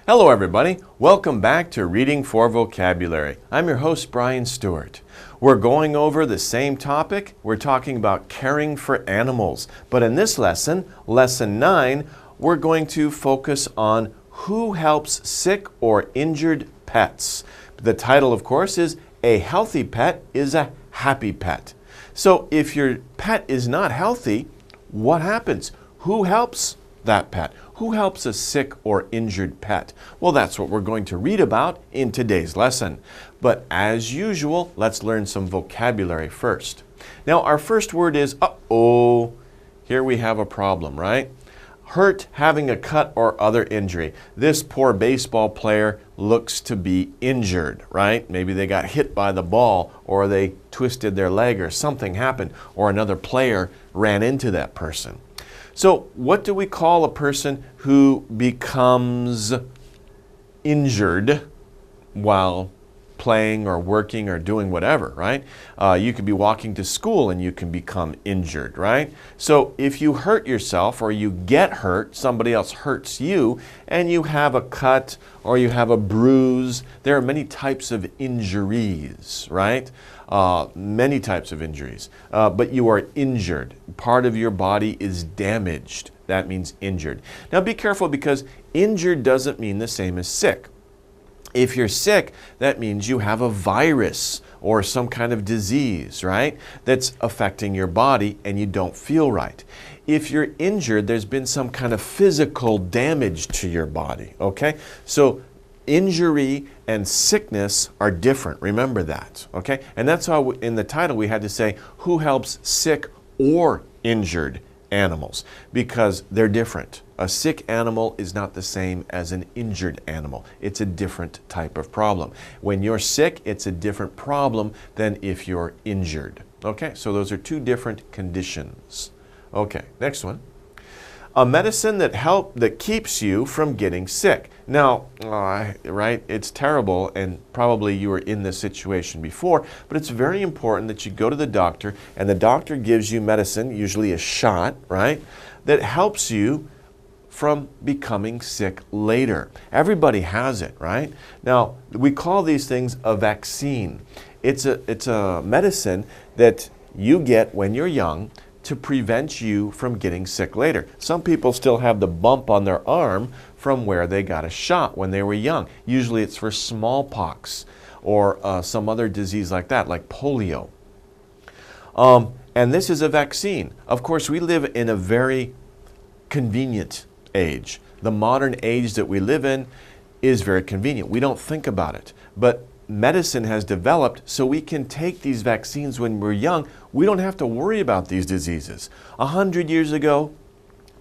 Hello everybody, welcome back to Reading for Vocabulary. I'm your host Brian Stuart. We're going over the same topic. We're talking about caring for animals. But in this lesson, lesson 9, we're going to focus on who helps sick or injured pets. The title, of course, is A Healthy Pet is a Happy Pet. So if your pet is not healthy, what happens? Who helps that pet? Who helps a sick or injured pet? Well, that's what we're going to read about in today's lesson. But as usual, let's learn some vocabulary first. Now, our first word is uh-oh. Here we have a problem, right? Hurt, having a cut or other injury. This poor baseball player looks to be injured, right? Maybe they got hit by the ball or they twisted their leg or something happened or another player ran into that person. So what do we call a person who becomes injured while playing or working or doing whatever, right? You could be walking to school and you can become injured, right? So if you hurt yourself or you get hurt, somebody else hurts you, and you have a cut or you have a bruise, there are many types of injuries, right? Many types of injuries, but you are injured. Part of your body is damaged. That means injured. Now be careful, because injured doesn't mean the same as sick. If you're sick, that means you have a virus or some kind of disease, right? That's affecting your body and you don't feel right. If you're injured, there's been some kind of physical damage to your body, okay? So injury and sickness are different. Remember that, okay? And that's how in the title we had to say who helps sick or injured animals, because they're different. A sick animal is not the same as an injured animal. It's a different type of problem. When you're sick, it's a different problem than if you're injured. Okay, so those are two different conditions. Okay, next one. A medicine that keeps you from getting sick. Now, right, it's terrible, and probably you were in this situation before, but it's very important that you go to the doctor, and the doctor gives you medicine, usually a shot, right, that helps you from becoming sick later. Everybody has it, right? Now, we call these things a vaccine. It's a medicine that you get when you're young to prevent you from getting sick later. Some people still have the bump on their arm from where they got a shot when they were young. Usually it's for smallpox or some other disease like that, like polio. And this is a vaccine. Of course, we live in a very convenient age. The modern age that we live in is very convenient. We don't think about it. But medicine has developed so we can take these vaccines when we're young. We don't have to worry about these diseases. 100 years ago,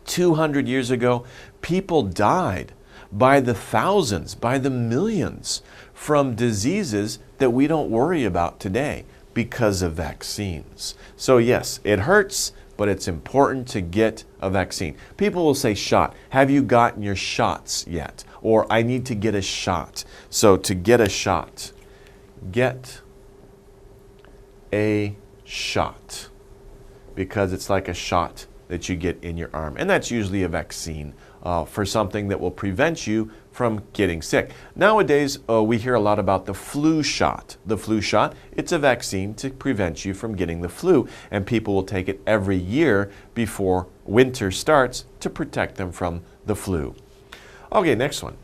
200 years ago, people died by the thousands, by the millions from diseases that we don't worry about today because of vaccines. So yes, it hurts, but it's important to get a vaccine. People will say shot. Have you gotten your shots yet? Or I need to get a shot. So to get a shot, get a shot, because it's like a shot that you get in your arm. And that's usually a vaccine for something that will prevent you from getting sick. Nowadays, we hear a lot about the flu shot. The flu shot, it's a vaccine to prevent you from getting the flu. And people will take it every year before winter starts to protect them from the flu. Okay, next one.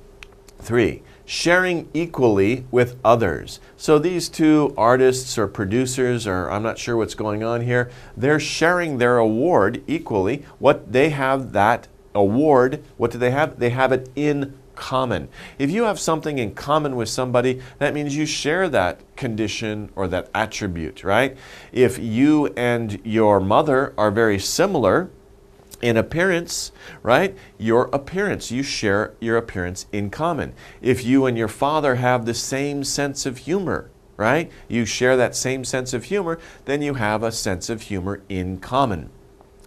3, sharing equally with others. So these two artists or producers, or I'm not sure what's going on here, they're sharing their award equally. What they have, that award, what do they have? They have it in common. If you have something in common with somebody, that means you share that condition or that attribute, right? If you and your mother are very similar in appearance, right? Your appearance, you share your appearance in common. If you and your father have the same sense of humor, right? You share that same sense of humor, then you have a sense of humor in common.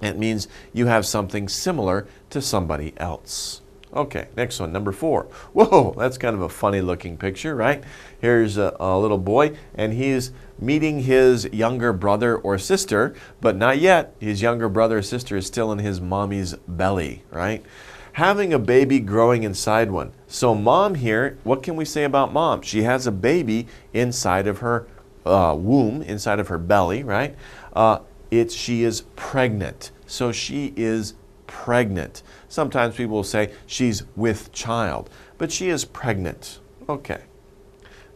It means you have something similar to somebody else. Okay, next one, number 4. Whoa, that's kind of a funny looking picture, right? Here's a little boy, and he's meeting his younger brother or sister, but not yet. His younger brother or sister is still in his mommy's belly, right? Having a baby growing inside one. So mom here, what can we say about mom? She has a baby inside of her womb, inside of her belly, right? She is pregnant. So she is pregnant. Sometimes people will say she's with child, but she is pregnant. Okay.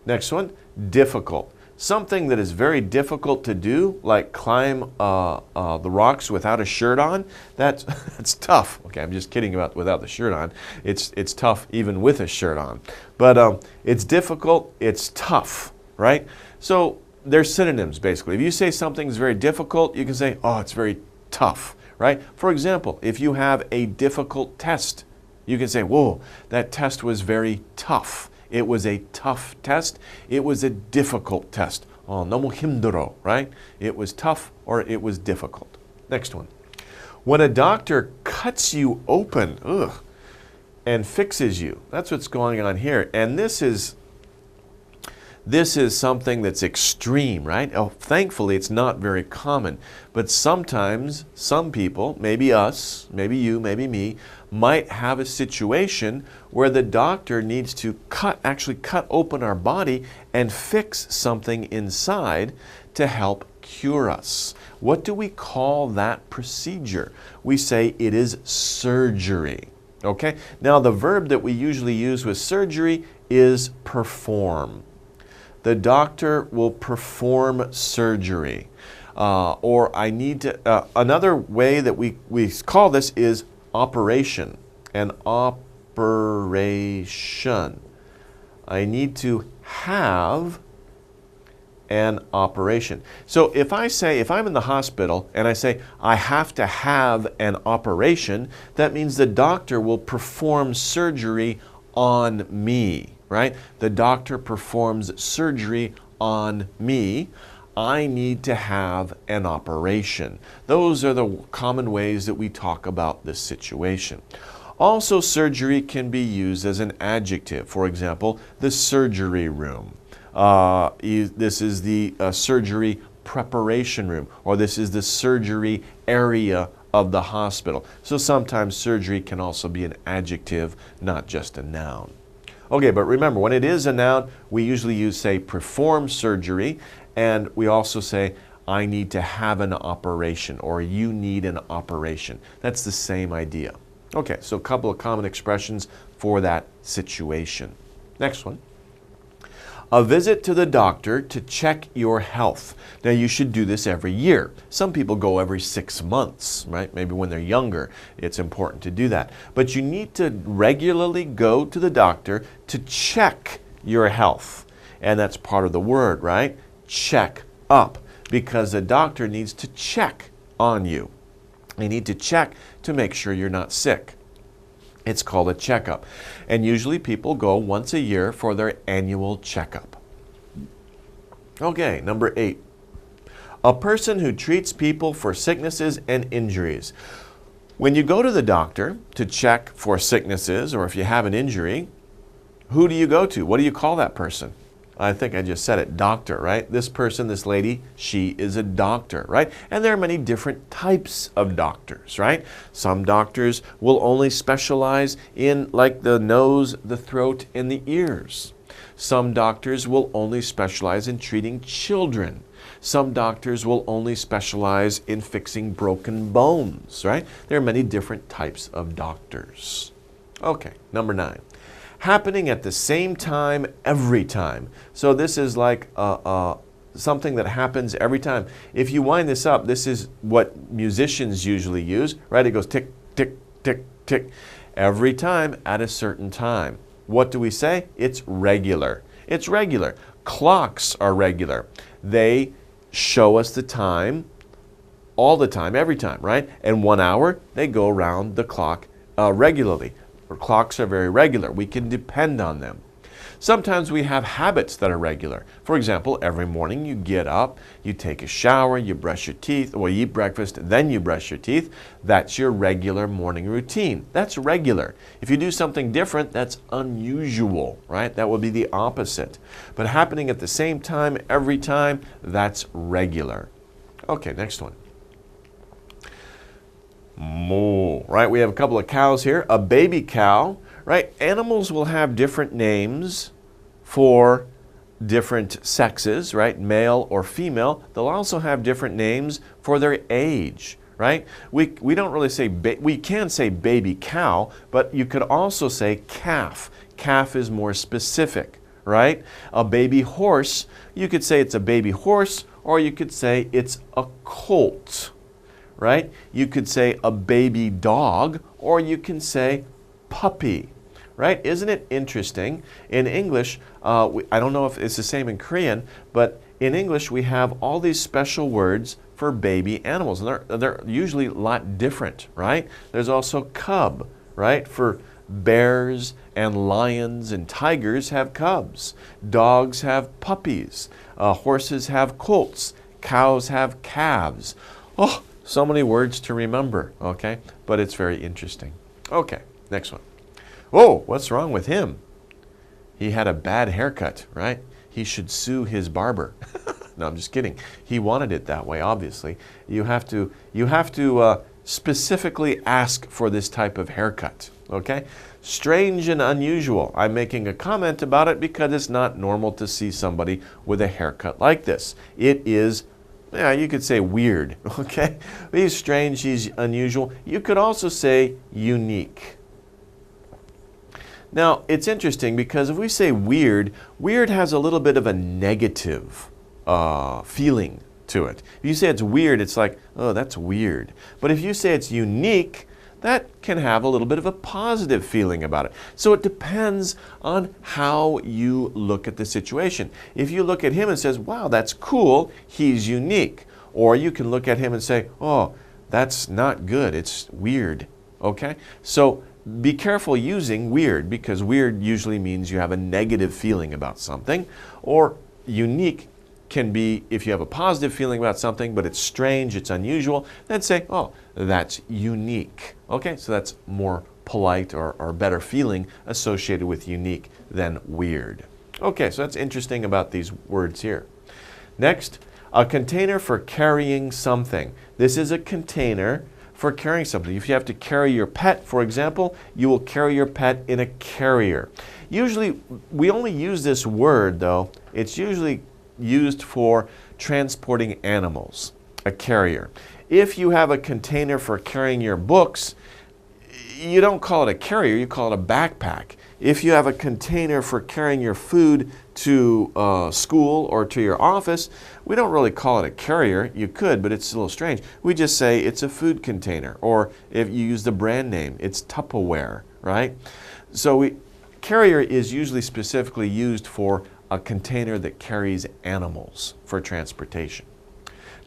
Next one, difficult. Something that is very difficult to do, like climb the rocks without a shirt on, that's tough. Okay, I'm just kidding about without the shirt on. It's tough even with a shirt on. But it's difficult, it's tough, right? So they're synonyms, basically. If you say something's very difficult, you can say, oh, it's very tough, right? For example, if you have a difficult test, you can say, whoa, that test was very tough. It was a tough test. It was a difficult test. 너무 힘들어, right? It was tough or it was difficult. Next one. When a doctor cuts you open, and fixes you, that's what's going on here. And this is something that's extreme, right? Oh, thankfully, it's not very common. But sometimes, some people, maybe us, maybe you, maybe me, might have a situation where the doctor needs to actually cut open our body and fix something inside to help cure us. What do we call that procedure? We say it is surgery. Okay? Now, the verb that we usually use with surgery is perform. The doctor will perform surgery. Or I need to, another way that we call this is operation. An operation. I need to have an operation. So if I'm in the hospital and I say, I have to have an operation, that means the doctor will perform surgery on me, right? The doctor performs surgery on me. I need to have an operation. Those are the common ways that we talk about this situation. Also, surgery can be used as an adjective. For example, the surgery room. This is the surgery preparation room, or this is the surgery area of the hospital. So sometimes surgery can also be an adjective, not just a noun. Okay, but remember, when it is a noun, we usually say perform surgery, and we also say I need to have an operation, or you need an operation. That's the same idea. Okay, so a couple of common expressions for that situation. Next one. A visit to the doctor to check your health. Now, you should do this every year. Some people go every 6 months, right? Maybe when they're younger, it's important to do that. But you need to regularly go to the doctor to check your health. And that's part of the word, right? Check up. Because the doctor needs to check on you. They need to check to make sure you're not sick. It's called a checkup. And usually people go once a year for their annual checkup. Okay, number 8. A person who treats people for sicknesses and injuries. When you go to the doctor to check for sicknesses, or if you have an injury, who do you go to? What do you call that person? I think I just said it, doctor, right? This person, this lady, she is a doctor, right? And there are many different types of doctors, right? Some doctors will only specialize in like the nose, the throat, and the ears. Some doctors will only specialize in treating children. Some doctors will only specialize in fixing broken bones, right? There are many different types of doctors. Okay, number 9. Happening at the same time every time. So this is like something that happens every time. If you wind this up, this is what musicians usually use, right? It goes tick, tick, tick, tick, every time at a certain time. What do we say? It's regular. It's regular. Clocks are regular. They show us the time all the time, every time, right? And 1 hour, they go around the clock regularly. Our clocks are very regular. We can depend on them. Sometimes we have habits that are regular. For example, every morning you get up, you take a shower, you brush your teeth, or you eat breakfast, then you brush your teeth. That's your regular morning routine. That's regular. If you do something different, that's unusual, right? That would be the opposite. But happening at the same time, every time, that's regular. Okay, next one. Moo, right? We have a couple of cows here. A baby cow, right? Animals will have different names for different sexes, right? Male or female. They'll also have different names for their age, right? We don't really say, we can say baby cow, but you could also say calf. Calf is more specific, right? A baby horse, you could say it's a baby horse, or you could say it's a colt, right? You could say a baby dog, or you can say puppy, right? Isn't it interesting? In English, I don't know if it's the same in Korean, but in English we have all these special words for baby animals, and they're usually a lot different, right? There's also cub, right? For bears and lions and tigers have cubs. Dogs have puppies. Horses have colts. Cows have calves. Oh, so many words to remember, okay? But it's very interesting. Okay, next one. Whoa, what's wrong with him? He had a bad haircut, right? He should sue his barber. No, I'm just kidding. He wanted it that way, obviously. You have to specifically ask for this type of haircut, okay? Strange and unusual. I'm making a comment about it because it's not normal to see somebody with a haircut like this. It is, yeah, you could say weird, okay? He's strange, he's unusual. You could also say unique. Now, it's interesting because if we say weird, weird has a little bit of a negative feeling to it. If you say it's weird, it's like, oh, that's weird. But if you say it's unique, that can have a little bit of a positive feeling about it. So it depends on how you look at the situation. If you look at him and says, wow, that's cool, he's unique. Or you can look at him and say, oh, that's not good, it's weird, okay? So be careful using weird, because weird usually means you have a negative feeling about something, or unique can be if you have a positive feeling about something, but it's strange, it's unusual, then say, oh, that's unique. Okay, so that's more polite or better feeling associated with unique than weird. Okay, so that's interesting about these words here. Next, a container for carrying something. This is a container for carrying something. If you have to carry your pet, for example, you will carry your pet in a carrier. Usually, we only use this word, though. It's usually used for transporting animals, a carrier. If you have a container for carrying your books, you don't call it a carrier, you call it a backpack. If you have a container for carrying your food to school or to your office, we don't really call it a carrier. You could, but it's a little strange. We just say it's a food container, or if you use the brand name, it's Tupperware, right? So carrier is usually specifically used for a container that carries animals for transportation.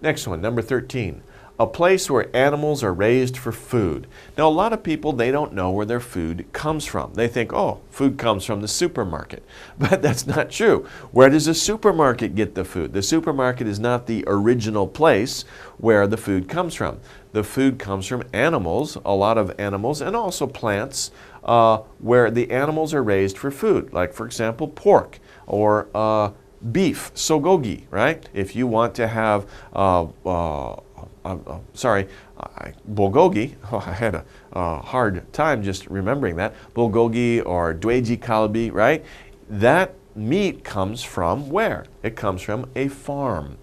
Next one, number 13. A place where animals are raised for food. Now, a lot of people, they don't know where their food comes from. They think, oh, food comes from the supermarket. But that's not true. Where does the supermarket get the food? The supermarket is not the original place where the food comes from. The food comes from animals, a lot of animals, and also plants, where the animals are raised for food. Like, for example, pork or beef, sogogi, right? If you want to have bulgogi. Oh, I had a hard time just remembering that. Bulgogi or dweji kalbi, right? That meat comes from where? It comes from a farm.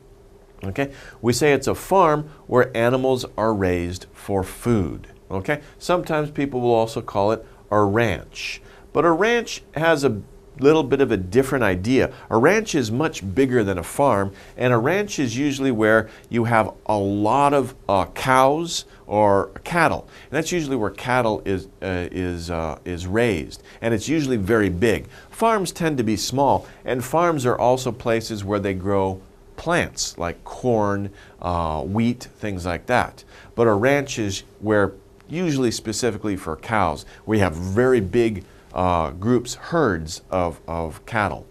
Okay? We say it's a farm where animals are raised for food. Okay? Sometimes people will also call it a ranch. But a ranch has a little bit of a different idea. A ranch is much bigger than a farm, and a ranch is usually where you have a lot of cows or cattle. And that's usually where cattle is raised, and it's usually very big. Farms tend to be small, and farms are also places where they grow plants like corn, wheat, things like that. But a ranch is where, usually specifically for cows, we have very big groups, herds of cattle.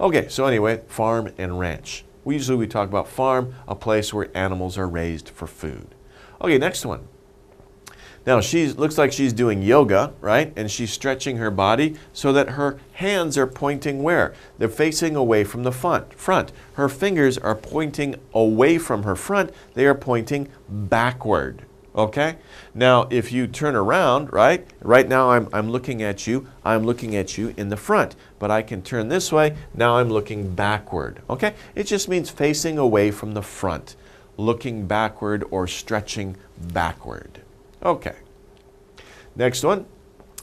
Okay, so anyway, farm and ranch. We talk about farm, a place where animals are raised for food. Okay, next one. Now, looks like she's doing yoga, right? And she's stretching her body so that her hands are pointing where? They're facing away from the front. Her fingers are pointing away from her front. They are pointing backward. Okay? Now, if you turn around, right now I'm looking at you in the front, but I can turn this way, now I'm looking backward. Okay? It just means facing away from the front, looking backward or stretching backward. Okay. Next one.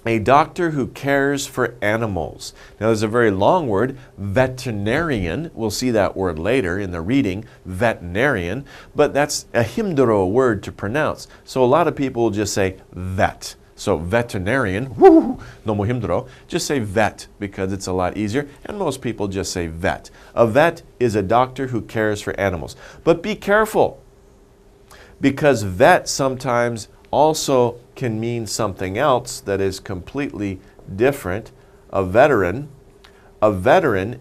A doctor who cares for animals. Now, there's a very long word, veterinarian. We'll see that word later in the reading, veterinarian, but that's a himdro word to pronounce. So a lot of people will just say vet. So veterinarian, no mo himdro, just say vet because it's a lot easier, and most people just say vet. A vet is a doctor who cares for animals. But be careful, because vet sometimes also can mean something else that is completely different. A veteran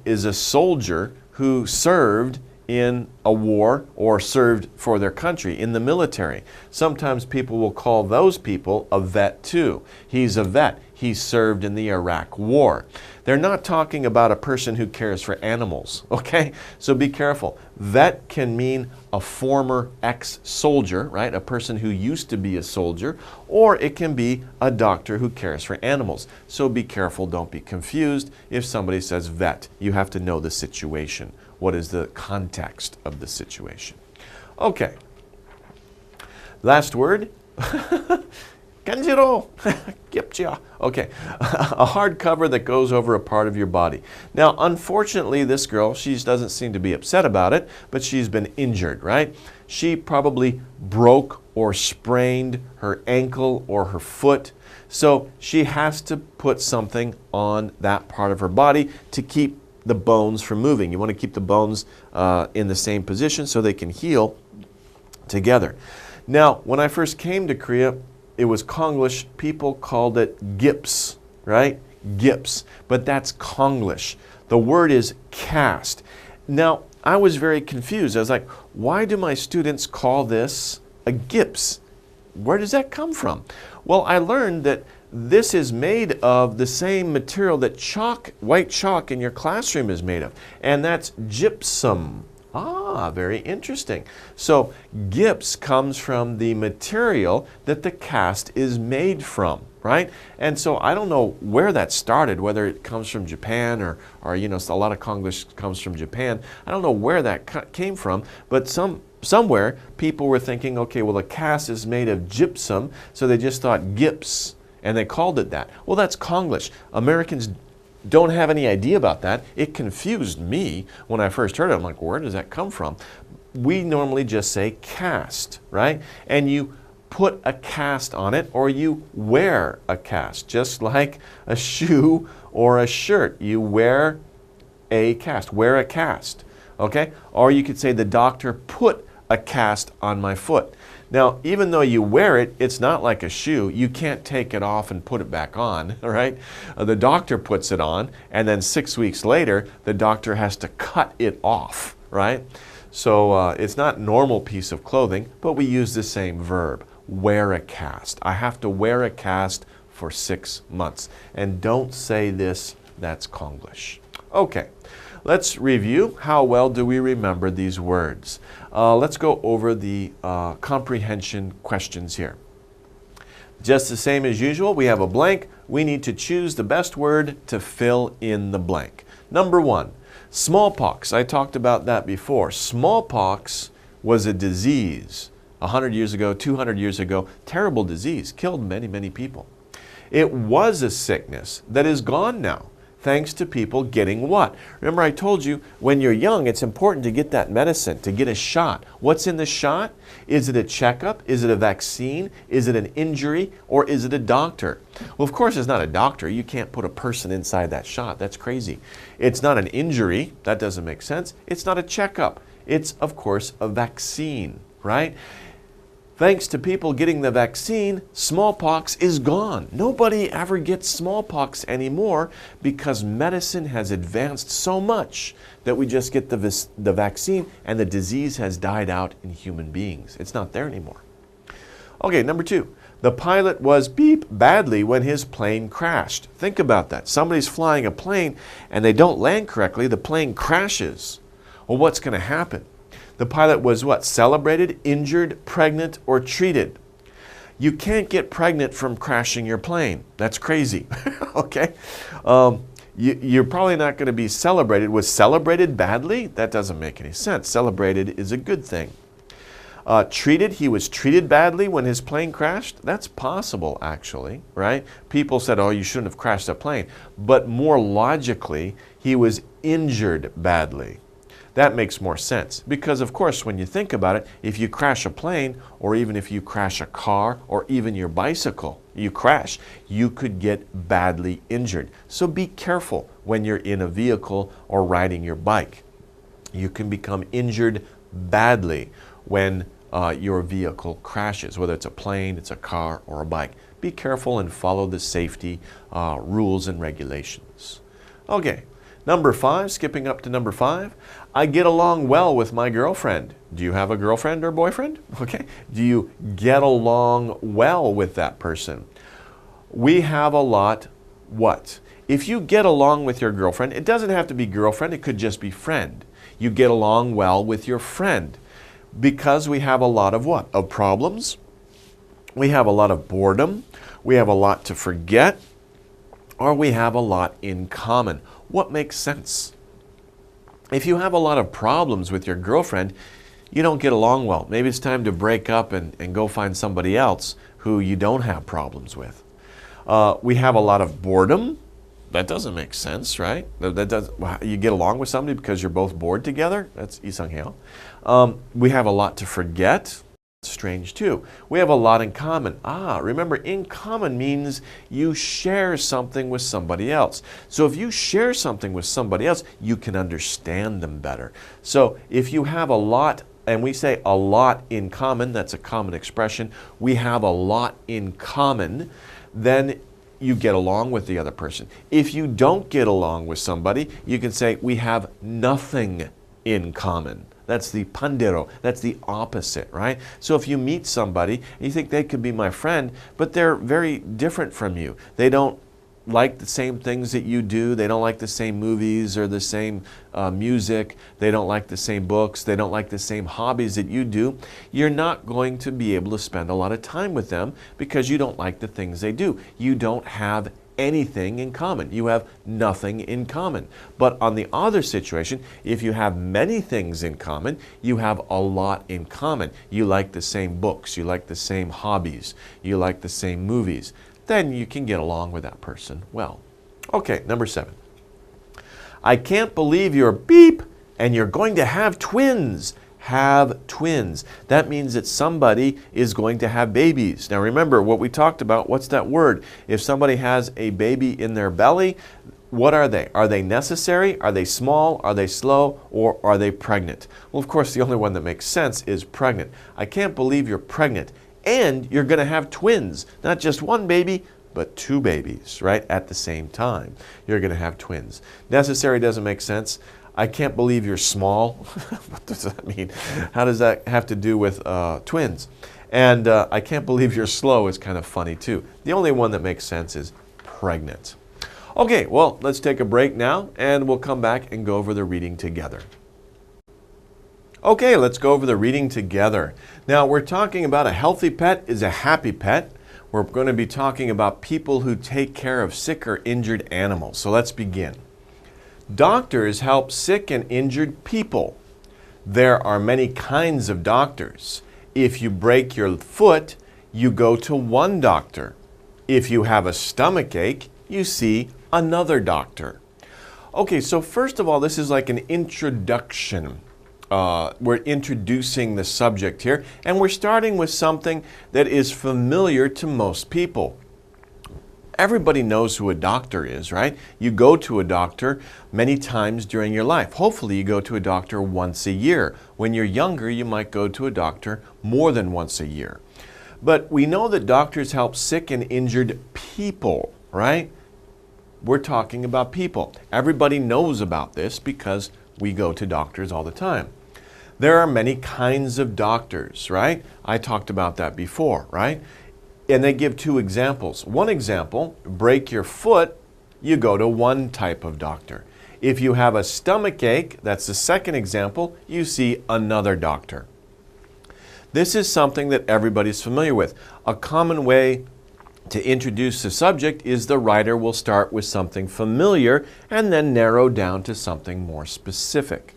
is a soldier who served in a war or served for their country in the military. Sometimes people will call those people a vet too. He's a vet. He served in the Iraq War. They're not talking about a person who cares for animals, okay? So be careful. Vet can mean a former ex-soldier, right? A person who used to be a soldier, or it can be a doctor who cares for animals. So be careful, don't be confused. If somebody says vet, you have to know the situation. What is the context of the situation? Okay. Last word. Kanjiro. Gypcha. Okay. A hard cover that goes over a part of your body. Now, unfortunately, this girl, she doesn't seem to be upset about it, but she's been injured, right? She probably broke or sprained her ankle or her foot. So she has to put something on that part of her body to keep the bones from moving. You want to keep the bones in the same position so they can heal together. Now, when I first came to Korea, it was Konglish. People called it gips, right? Gips. But that's Konglish. The word is cast. Now, I was very confused. I was like, why do my students call this a gips? Where does that come from? Well, I learned that this is made of the same material that chalk, white chalk in your classroom is made of, and that's gypsum. Ah, very interesting. So gips comes from the material that the cast is made from, right? And so I don't know where that started, whether it comes from Japan or you know, a lot of Konglish comes from Japan. I don't know where that came from, but somewhere people were thinking, okay, well, the cast is made of gypsum, so they just thought gips, and they called it that. Well, that's Konglish. Americans don't have any idea about that. It confused me when I first heard it. I'm like, where does that come from? We normally just say cast, right? And you put a cast on it, or you wear a cast, just like a shoe or a shirt. You wear a cast, okay? Or you could say the doctor put a cast on my foot. Now, even though you wear it, it's not like a shoe. You can't take it off and put it back on, all right? The doctor puts it on, and then 6 weeks later, the doctor has to cut it off, right? So it's not a normal piece of clothing, but we use the same verb, wear a cast. I have to wear a cast for 6 months. And don't say this, that's Konglish. Okay. Let's review. How well do we remember these words? Let's go over the comprehension questions here. Just the same as usual, we have a blank. We need to choose the best word to fill in the blank. Number 1, smallpox. I talked about that before. Smallpox was a disease 100 years ago, 200 years ago. Terrible disease, killed many, many people. It was a sickness that is gone now, thanks to people getting what? Remember, I told you, when you're young, it's important to get that medicine, to get a shot. What's in the shot? Is it a checkup? Is it a vaccine? Is it an injury? Or is it a doctor? Well, of course, it's not a doctor. You can't put a person inside that shot. That's crazy. It's not an injury. That doesn't make sense. It's not a checkup. It's, of course, a vaccine, right? Thanks to people getting the vaccine, smallpox is gone. Nobody ever gets smallpox anymore because medicine has advanced so much that we just get the vaccine and the disease has died out in human beings. It's not there anymore. Okay, number 2. The pilot was beep badly when his plane crashed. Think about that. Somebody's flying a plane and they don't land correctly, the plane crashes. Well, what's going to happen? The pilot was what? Celebrated, injured, pregnant, or treated? You can't get pregnant from crashing your plane. That's crazy, okay? You're probably not going to be celebrated. Was celebrated badly? That doesn't make any sense. Celebrated is a good thing. He was treated badly when his plane crashed? That's possible, actually, right? People said, oh, you shouldn't have crashed that plane. But more logically, he was injured badly. That makes more sense because, of course, when you think about it, if you crash a plane or even if you crash a car or even your bicycle, you crash, you could get badly injured. So be careful when you're in a vehicle or riding your bike. You can become injured badly when your vehicle crashes, whether it's a plane, it's a car, or a bike. Be careful and follow the safety rules and regulations. Okay, number 5, skipping up to number 5. I get along well with my girlfriend. Do you have a girlfriend or boyfriend? Okay, do you get along well with that person? We have a lot what? If you get along with your girlfriend, it doesn't have to be girlfriend, it could just be friend. You get along well with your friend. Because we have a lot of what? Of problems. We have a lot of boredom. We have a lot to forget. Or we have a lot in common. What makes sense? If you have a lot of problems with your girlfriend, you don't get along well. Maybe it's time to break up and go find somebody else who you don't have problems with. We have a lot of boredom. That doesn't make sense, right? You get along with somebody because you're both bored together? That's isangheo. We have a lot to forget. Strange too. We have a lot in common. Remember, in common means you share something with somebody else. So if you share something with somebody else, you can understand them better. So if you have a lot, and we say a lot in common, that's a common expression, we have a lot in common, then you get along with the other person. If you don't get along with somebody, you can say we have nothing in common. That's the pandero. That's the opposite, right? So if you meet somebody and you think they could be my friend, but they're very different from you. They don't like the same things that you do. They don't like the same movies or the same music. They don't like the same books. They don't like the same hobbies that you do. You're not going to be able to spend a lot of time with them because you don't like the things they do. You don't have anything in common. You have nothing in common. But on the other situation, if you have many things in common, you have a lot in common. You like the same books. You like the same hobbies. You like the same movies. Then you can get along with that person well. Okay, number 7. I can't believe you're beep and you're going to have twins. Have twins. That means that somebody is going to have babies. Now remember what we talked about. What's that word? If somebody has a baby in their belly, what are they? Are they necessary? Are they small? Are they slow? Or are they pregnant? Well, of course, the only one that makes sense is pregnant. I can't believe you're pregnant. And you're going to have twins. Not just one baby, but 2 babies, right? At the same time. You're going to have twins. Necessary doesn't make sense. I can't believe you're small. What does that mean? How does that have to do with twins? And I can't believe you're slow is kind of funny too. The only one that makes sense is pregnant. Okay, well, let's take a break now and we'll come back and go over the reading together. Okay, let's go over the reading together. Now, we're talking about a healthy pet is a happy pet. We're going to be talking about people who take care of sick or injured animals. So let's begin. Doctors help sick and injured people. There are many kinds of doctors. If you break your foot, you go to one doctor. If you have a stomach ache, you see another doctor. Okay, so first of all, this is like an introduction. We're introducing the subject here, and we're starting with something that is familiar to most people. Everybody knows who a doctor is, right? You go to a doctor many times during your life. Hopefully you go to a doctor once a year. When you're younger, you might go to a doctor more than once a year. But we know that doctors help sick and injured people, right? We're talking about people. Everybody knows about this because we go to doctors all the time. There are many kinds of doctors, right? I talked about that before, right? And they give 2 examples. One example, break your foot, you go to one type of doctor. If you have a stomach ache, that's the second example, you see another doctor. This is something that everybody's familiar with. A common way to introduce the subject is the writer will start with something familiar and then narrow down to something more specific.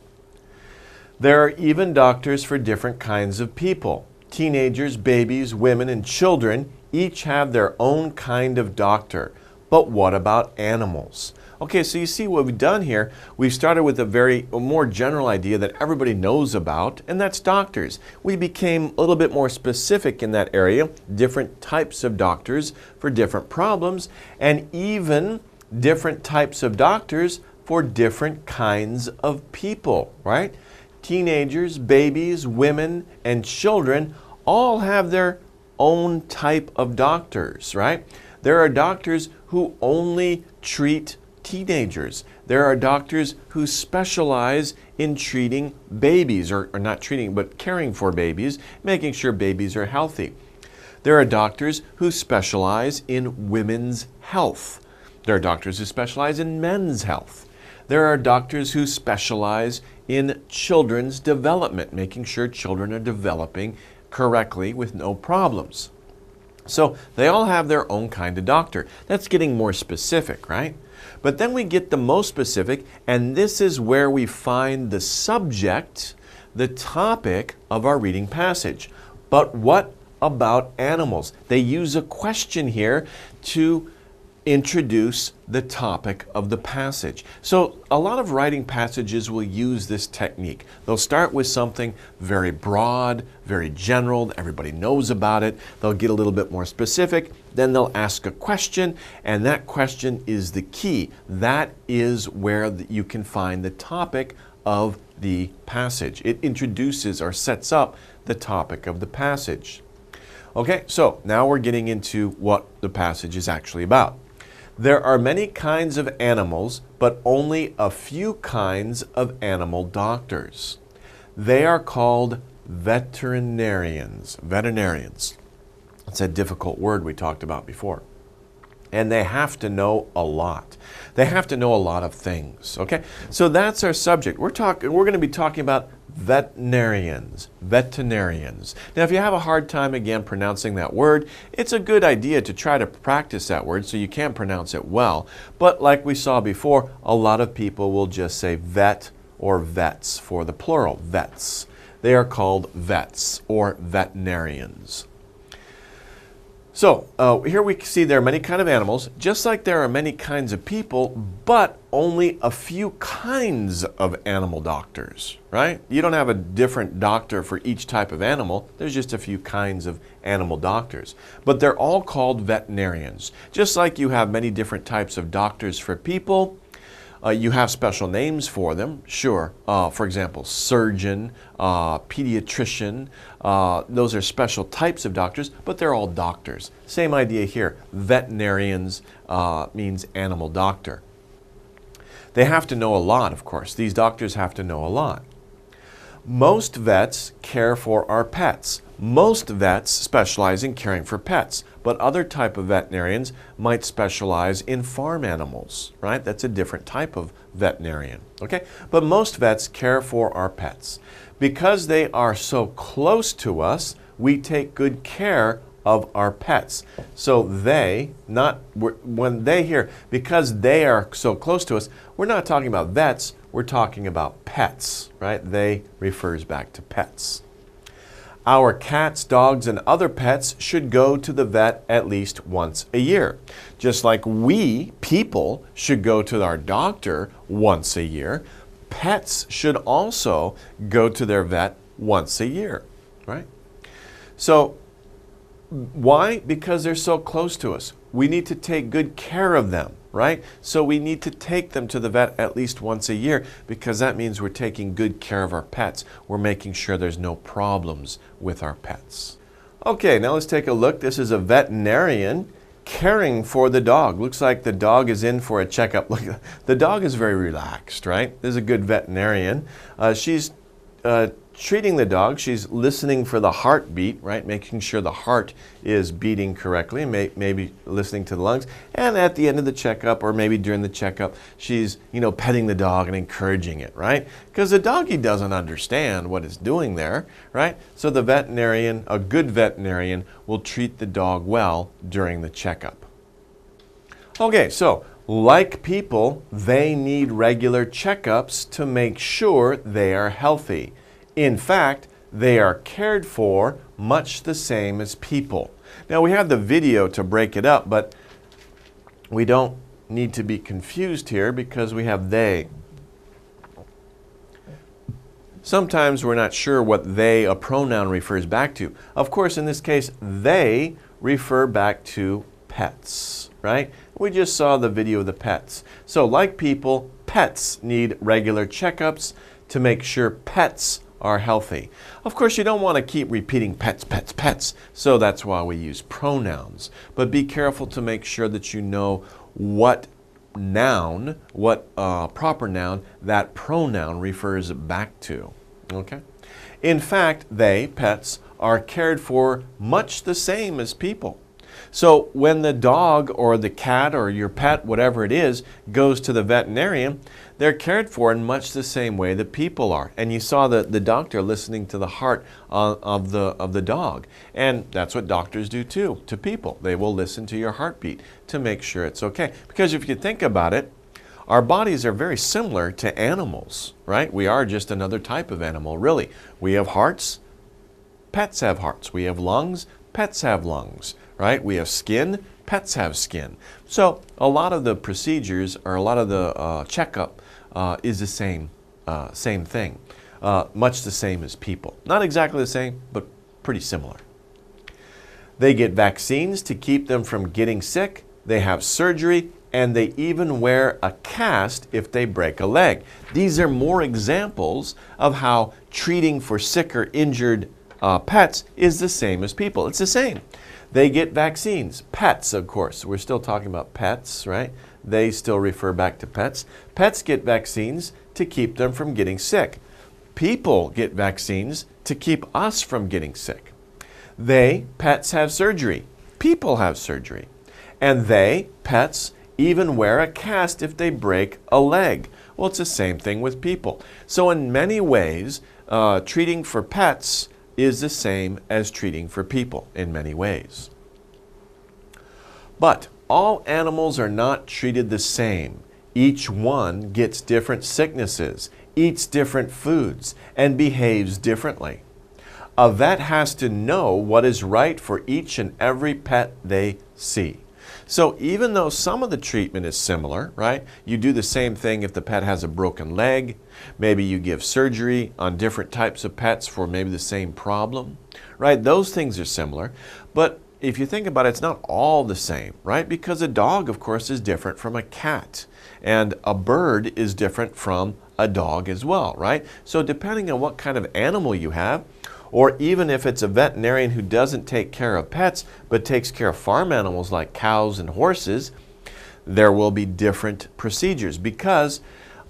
There are even doctors for different kinds of people. Teenagers, babies, women, and children each have their own kind of doctor. But what about animals? Okay, so you see what we've done here. We've started with a more general idea that everybody knows about, and that's doctors. We became a little bit more specific in that area, different types of doctors for different problems, and even different types of doctors for different kinds of people, right? Teenagers, babies, women, and children all have their own type of doctors, right? There are doctors who only treat teenagers. There are doctors who specialize in treating babies, or not treating, but caring for babies, making sure babies are healthy. There are doctors who specialize in women's health. There are doctors who specialize in men's health. There are doctors who specialize in children's development, making sure children are developing correctly with no problems. So they all have their own kind of doctor. That's getting more specific, right? But then we get the most specific, and this is where we find the subject, the topic of our reading passage. But what about animals? They use a question here to introduce the topic of the passage. So a lot of writing passages will use this technique. They'll start with something very broad, very general, everybody knows about it. They'll get a little bit more specific, then they'll ask a question, and that question is the key. That is where you can find the topic of the passage. It introduces or sets up the topic of the passage. Okay, so now we're getting into what the passage is actually about. There are many kinds of animals, but only a few kinds of animal doctors. They are called veterinarians. Veterinarians. It's a difficult word we talked about before. And they have to know a lot. They have to know a lot of things, okay? So that's our subject. We're going to be talking about veterinarians. Veterinarians. Now, if you have a hard time, again, pronouncing that word, it's a good idea to try to practice that word so you can pronounce it well. But like we saw before, a lot of people will just say vet or vets for the plural, vets. They are called vets or veterinarians. So here we see there are many kinds of animals, just like there are many kinds of people, but only a few kinds of animal doctors, right? You don't have a different doctor for each type of animal. There's just a few kinds of animal doctors. But they're all called veterinarians. Just like you have many different types of doctors for people, you have special names for them, sure. For example, surgeon, pediatrician, those are special types of doctors, but they're all doctors. Same idea here. Veterinarians means animal doctor. They have to know a lot, of course. These doctors have to know a lot. Most vets care for our pets. Most vets specialize in caring for pets, but other type of veterinarians might specialize in farm animals, right? That's a different type of veterinarian, okay? But most vets care for our pets. Because they are so close to us, we take good care of our pets. So when they hear, because they are so close to us, we're not talking about vets, we're talking about pets, right? They refers back to pets. Our cats, dogs, and other pets should go to the vet at least once a year. Just like we, people, should go to our doctor once a year, pets should also go to their vet once a year, right? So, why? Because they're so close to us. We need to take good care of them, right? So we need to take them to the vet at least once a year because that means we're taking good care of our pets. We're making sure there's no problems with our pets. Okay, now let's take a look. This is a veterinarian caring for the dog. Looks like the dog is in for a checkup. Look, the dog is very relaxed, right? This is a good veterinarian. She's treating the dog, she's listening for the heartbeat, right? Making sure the heart is beating correctly, and maybe listening to the lungs. And at the end of the checkup, or maybe during the checkup, she's, petting the dog and encouraging it, right? Because the doggy doesn't understand what it's doing there, right? So the veterinarian, a good veterinarian, will treat the dog well during the checkup. Okay, so like people, they need regular checkups to make sure they are healthy. In fact, they are cared for much the same as people. Now, we have the video to break it up, but we don't need to be confused here because we have they. Sometimes we're not sure what they, a pronoun, refers back to. Of course, in this case, they refer back to pets, right? We just saw the video of the pets. So like people, pets need regular checkups to make sure pets are healthy. Of course, you don't want to keep repeating pets, pets, pets, so that's why we use pronouns. But be careful to make sure that you know what noun, what proper noun that pronoun refers back to. Okay? In fact, they, pets, are cared for much the same as people. So when the dog or the cat or your pet, whatever it is, goes to the veterinarian, they're cared for in much the same way that people are. And you saw the doctor listening to the heart of the dog. And that's what doctors do too, to people. They will listen to your heartbeat to make sure it's okay. Because if you think about it, our bodies are very similar to animals, right? We are just another type of animal, really. We have hearts, pets have hearts. We have lungs, pets have lungs, right? We have skin, pets have skin. So a lot of the procedures or a lot of the checkup is the same thing, much the same as people. Not exactly the same, but pretty similar. They get vaccines to keep them from getting sick. They have surgery, and they even wear a cast if they break a leg. These are more examples of how treating for sick or injured pets is the same as people. It's the same. They get vaccines. Pets, of course. We're still talking about pets, right? They still refer back to pets. Pets get vaccines to keep them from getting sick. People get vaccines to keep us from getting sick. They, pets, have surgery. People have surgery. And they, pets, even wear a cast if they break a leg. Well, it's the same thing with people. So in many ways, treating for pets is the same as treating for people in many ways. But all animals are not treated the same. Each one gets different sicknesses, eats different foods, and behaves differently. A vet has to know what is right for each and every pet they see. So even though some of the treatment is similar, right? You do the same thing if the pet has a broken leg. Maybe you give surgery on different types of pets for maybe the same problem, right? Those things are similar. But if you think about it, it's not all the same, right? Because a dog, of course, is different from a cat. And a bird is different from a dog as well, right? So depending on what kind of animal you have, or even if it's a veterinarian who doesn't take care of pets, but takes care of farm animals like cows and horses, there will be different procedures because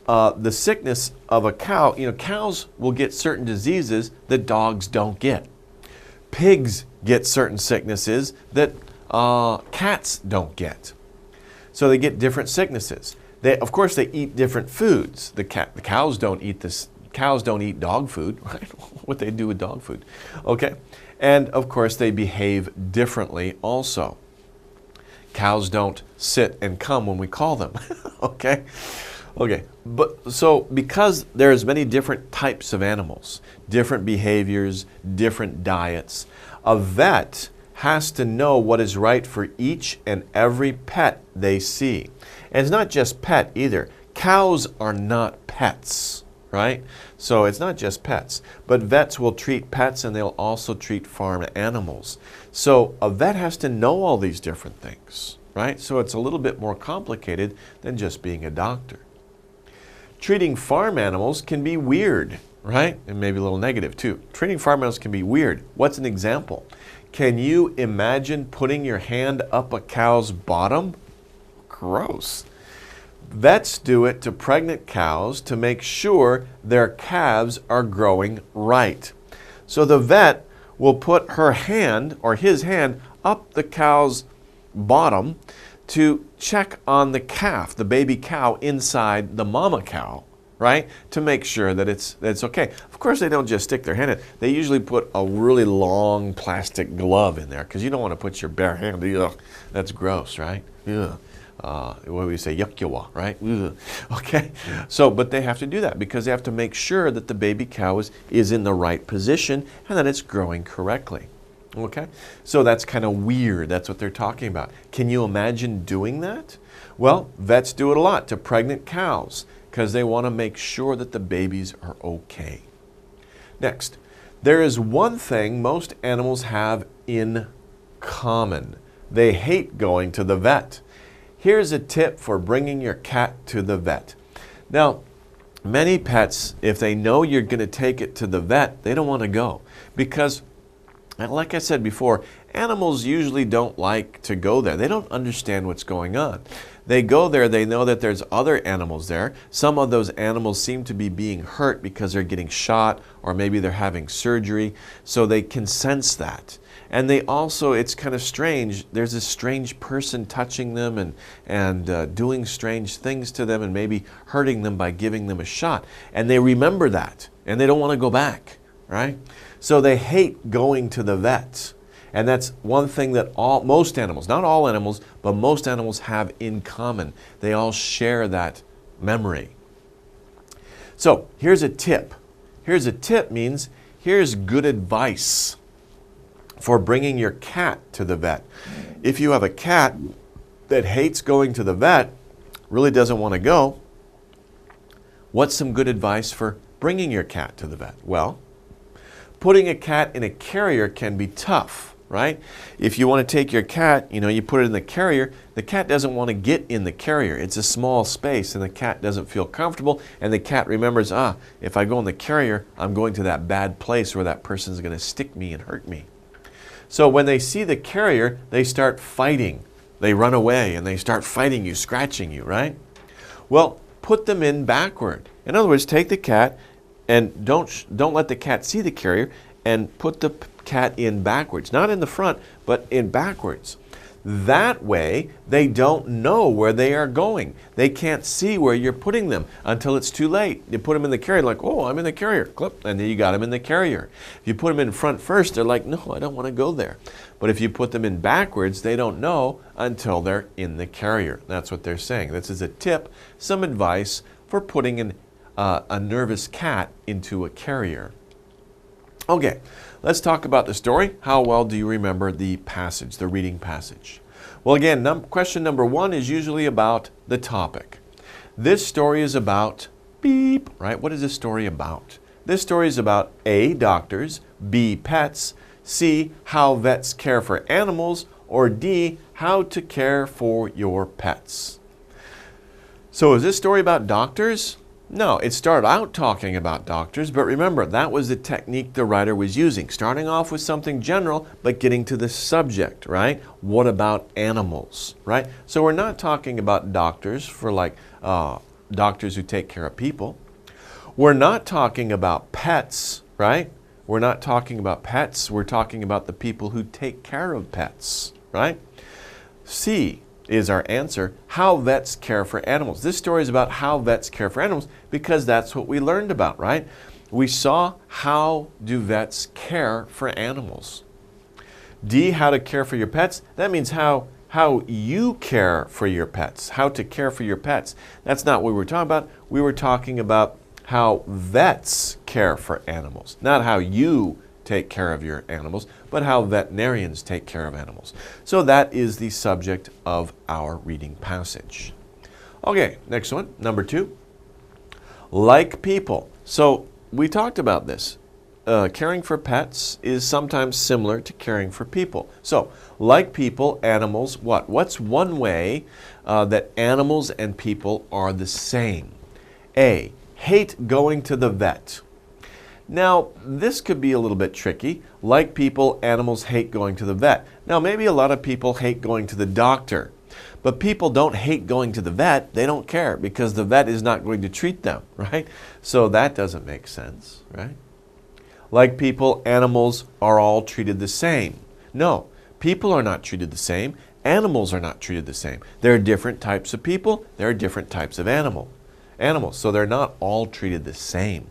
the sickness of a cow, cows will get certain diseases that dogs don't get. Pigs get certain sicknesses that cats don't get. So they get different sicknesses. Of course, they eat different foods. The cows don't eat this. Cows don't eat dog food, right? What they do with dog food. Okay. And of course, they behave differently also. Cows don't sit and come when we call them. Okay. Okay. But so because there's many different types of animals, different behaviors, different diets, a vet has to know what is right for each and every pet they see. And it's not just pet either. Cows are not pets. Right? So it's not just pets, but vets will treat pets and they'll also treat farm animals. So a vet has to know all these different things, right? So it's a little bit more complicated than just being a doctor. Treating farm animals can be weird, right? And maybe a little negative too. Treating farm animals can be weird. What's an example? Can you imagine putting your hand up a cow's bottom? Gross. Vets do it to pregnant cows to make sure their calves are growing right. So the vet will put her hand or his hand up the cow's bottom to check on the calf, the baby cow inside the mama cow, right? To make sure that it's okay. Of course, they don't just stick their hand in. They usually put a really long plastic glove in there because you don't want to put your bare hand. Ugh, that's gross, right? Ugh. What do we say? Yuck, right? Ugh. Okay. So, but they have to do that because they have to make sure that the baby cow is in the right position and that it's growing correctly. Okay? So that's kind of weird. That's what they're talking about. Can you imagine doing that? Well, vets do it a lot to pregnant cows because they want to make sure that the babies are okay. Next, there is one thing most animals have in common. They hate going to the vet. Here's a tip for bringing your cat to the vet. Now, many pets, if they know you're going to take it to the vet, they don't want to go because, like I said before, animals usually don't like to go there. They don't understand what's going on. They go there, they know that there's other animals there. Some of those animals seem to be being hurt because they're getting shot or maybe they're having surgery, so they can sense that. And they also, it's kind of strange, there's a strange person touching them and doing strange things to them and maybe hurting them by giving them a shot. And they remember that and they don't want to go back, right? So they hate going to the vet. And that's one thing that most animals, not all animals, but most animals have in common. They all share that memory. So here's a tip. Here's a tip means here's good advice for bringing your cat to the vet. If you have a cat that hates going to the vet, really doesn't want to go, what's some good advice for bringing your cat to the vet? Well, putting a cat in a carrier can be tough, right? If you want to take your cat, you put it in the cat doesn't want to get in the carrier. It's a small space and the cat doesn't feel comfortable and the cat remembers, if I go in the carrier, I'm going to that bad place where that person's going to stick me and hurt me. So when they see the carrier, they start fighting. They run away and they start fighting you, scratching you, right? Well, put them in backward. In other words, take the cat and don't let the cat see the carrier and put the cat in backwards. Not in the front, but in backwards. That way, they don't know where they are going. They can't see where you're putting them until it's too late. You put them in the carrier like, oh, I'm in the carrier. Clip, and then you got them in the carrier. If you put them in front first, they're like, no, I don't want to go there. But if you put them in backwards, they don't know until they're in the carrier. That's what they're saying. This is a tip, some advice for putting a nervous cat into a carrier. Okay, let's talk about the story. How well do you remember the passage, the reading passage? Well, again, question number 1 is usually about the topic. This story is about beep, right? What is this story about? This story is about A, doctors, B, pets, C, how vets care for animals, or D, how to care for your pets. So is this story about doctors? No, it started out talking about doctors, but remember, that was the technique the writer was using, starting off with something general, but getting to the subject, right? What about animals, right? So we're not talking about doctors for like doctors who take care of people. We're not talking about pets, right? We're not talking about pets. We're talking about the people who take care of pets, right? C is our answer, how vets care for animals. This story is about how vets care for animals because that's what we learned about, right? We saw how do vets care for animals. D, how to care for your pets. That means how you care for your pets, how to care for your pets. That's not what we were talking about. We were talking about how vets care for animals, not how you take care of your animals, but how veterinarians take care of animals. So that is the subject of our reading passage. Okay, next one, number 2. Like people. So we talked about this. Caring for pets is sometimes similar to caring for people. So, like people, animals, what? What's one way that animals and people are the same? A, hate going to the vet. Now, this could be a little bit tricky. Like people, animals hate going to the vet. Now, maybe a lot of people hate going to the doctor. But people don't hate going to the vet. They don't care because the vet is not going to treat them, right? So that doesn't make sense, right? Like people, animals are all treated the same. No, people are not treated the same. Animals are not treated the same. There are different types of people. There are different types of animals. So they're not all treated the same.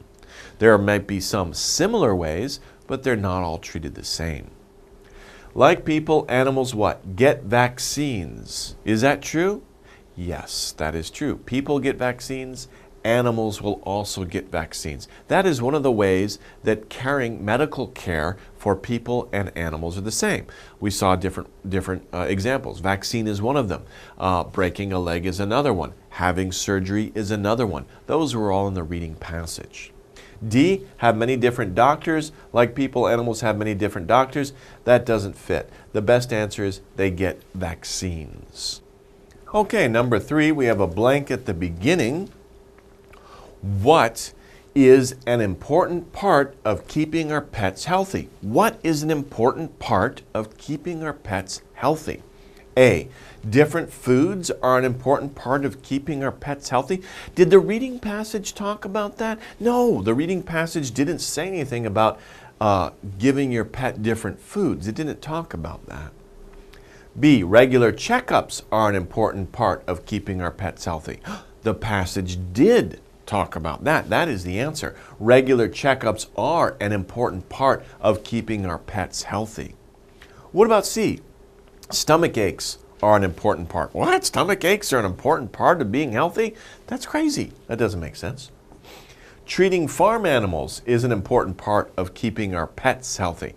There might be some similar ways, but they're not all treated the same. Like people, animals what? Get vaccines. Is that true? Yes, that is true. People get vaccines. Animals will also get vaccines. That is one of the ways that caring medical care for people and animals are the same. We saw different examples. Vaccine is one of them. Breaking a leg is another one. Having surgery is another one. Those were all in the reading passage. D, have many different doctors. Like people, animals have many different doctors. That doesn't fit. The best answer is they get vaccines. Okay, number 3, we have a blank at the beginning. What is an important part of keeping our pets healthy? What is an important part of keeping our pets healthy? A, different foods are an important part of keeping our pets healthy. Did the reading passage talk about that? No, the reading passage didn't say anything about giving your pet different foods. It didn't talk about that. B, regular checkups are an important part of keeping our pets healthy. The passage did talk about that. That is the answer. Regular checkups are an important part of keeping our pets healthy. What about C? Stomach aches are an important part. What? Stomach aches are an important part of being healthy? That's crazy. That doesn't make sense. Treating farm animals is an important part of keeping our pets healthy.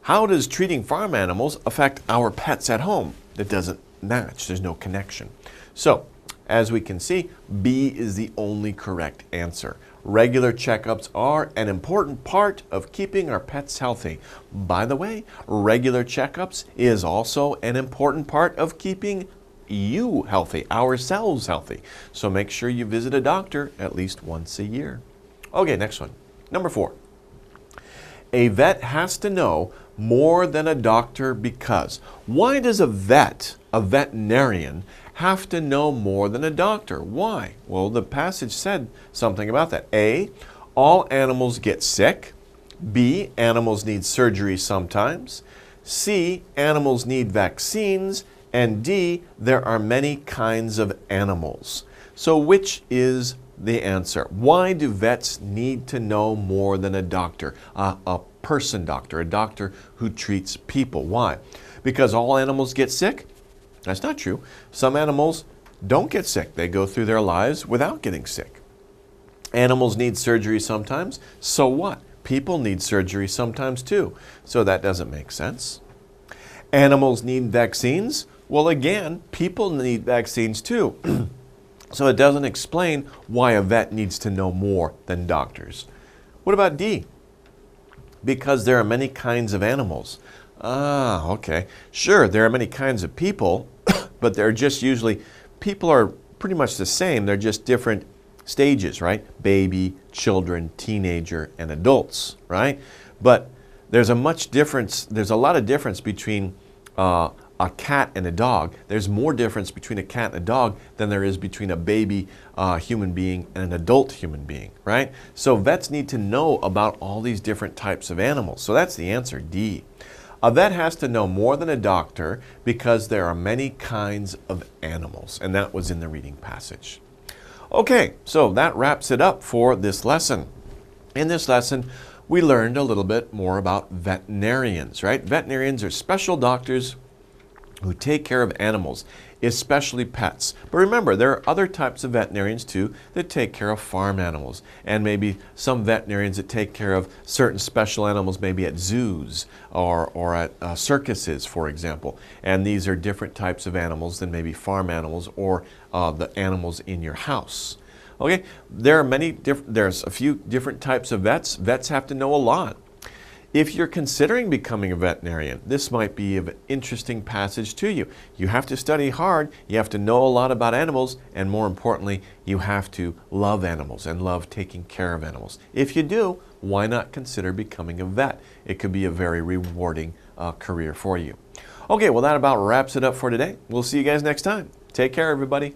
How does treating farm animals affect our pets at home? It doesn't match. There's no connection. So, as we can see, B is the only correct answer. Regular checkups are an important part of keeping our pets healthy. By the way, regular checkups is also an important part of keeping you healthy, ourselves healthy. So make sure you visit a doctor at least once a year. Okay, next one. Number 4. A vet has to know more than a doctor because. Why does a veterinarian, have to know more than a doctor? Why? Well, the passage said something about that. A, all animals get sick. B, animals need surgery sometimes. C, animals need vaccines. And D, there are many kinds of animals. So which is the answer? Why do vets need to know more than a doctor? A person doctor, a doctor who treats people. Why? Because all animals get sick? That's not true. Some animals don't get sick. They go through their lives without getting sick. Animals need surgery sometimes. So what? People need surgery sometimes too. So that doesn't make sense. Animals need vaccines. Well, again, people need vaccines too. So it doesn't explain why a vet needs to know more than doctors. What about D? Because there are many kinds of animals. Ah, okay. Sure, there are many kinds of people, but they're just usually, people are pretty much the same. They're just different stages, right? Baby, children, teenager, and adults, right? But there's a lot of difference between a cat and a dog. There's more difference between a cat and a dog than there is between a baby human being and an adult human being, right? So vets need to know about all these different types of animals. So that's the answer, D. A vet has to know more than a doctor because there are many kinds of animals. And that was in the reading passage. Okay, so that wraps it up for this lesson. In this lesson, we learned a little bit more about veterinarians, right? Veterinarians are special doctors who take care of animals, especially pets. But remember, there are other types of veterinarians too that take care of farm animals, and maybe some veterinarians that take care of certain special animals, maybe at zoos or at circuses, for example. And these are different types of animals than maybe farm animals or the animals in your house. Okay, there's a few different types of vets. Vets have to know a lot. If you're considering becoming a veterinarian, this might be an interesting passage to you. You have to study hard, you have to know a lot about animals, and more importantly, you have to love animals and love taking care of animals. If you do, why not consider becoming a vet? It could be a very rewarding career for you. Okay, well that about wraps it up for today. We'll see you guys next time. Take care, everybody.